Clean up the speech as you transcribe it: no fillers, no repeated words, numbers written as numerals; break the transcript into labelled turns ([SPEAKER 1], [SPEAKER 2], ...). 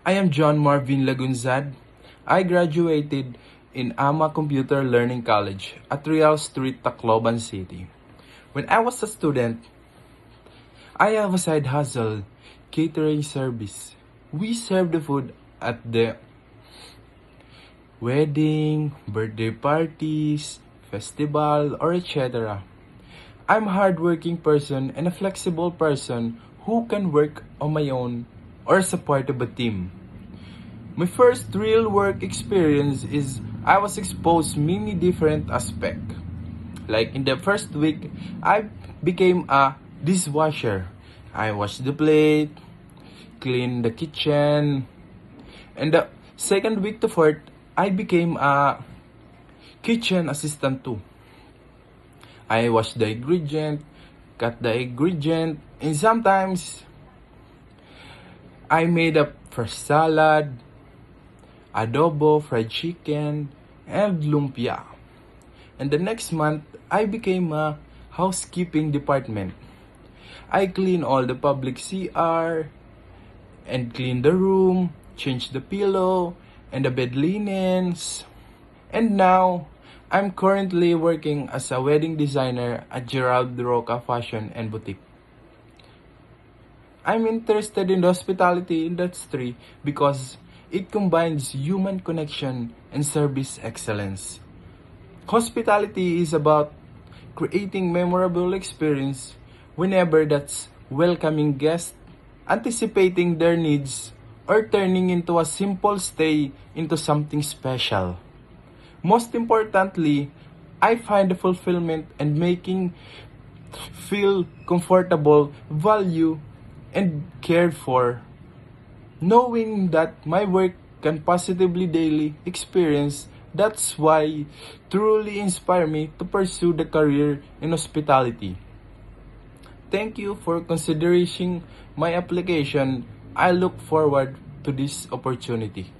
[SPEAKER 1] I am John Marvin Lagunzad. I graduated in AMA Computer Learning College at Real Street, Tacloban City. When I was a student, I have a side hustle, catering service. We serve the food at the wedding, birthday parties, festival, or etc. I'm a hardworking person and a flexible person who can work on my own or as a part of a team. My first real work experience is I was exposed many different aspects. Like in the first week, I became a dishwasher. I washed the plate, cleaned the kitchen, and the second week to fourth, I became a kitchen assistant too. I wash the ingredient, cut the ingredient, and sometimes I made a fresh salad, adobo, fried chicken, and lumpia. And the next month, I became a housekeeping department. I clean all the public CR and clean the room, change the pillow and the bed linens. And now, I'm currently working as a wedding designer at Gerald Roca Fashion and Boutique. I'm interested in the hospitality industry because it combines human connection and service excellence. Hospitality is about creating memorable experience whenever that's welcoming guests, anticipating their needs, or turning into a simple stay into something special. Most importantly, I find the fulfillment and making feel comfortable, value, and cared for. Knowing that my work can positively daily experience, that's why truly inspire me to pursue the career in hospitality. Thank you for considering my application. I look forward to this opportunity.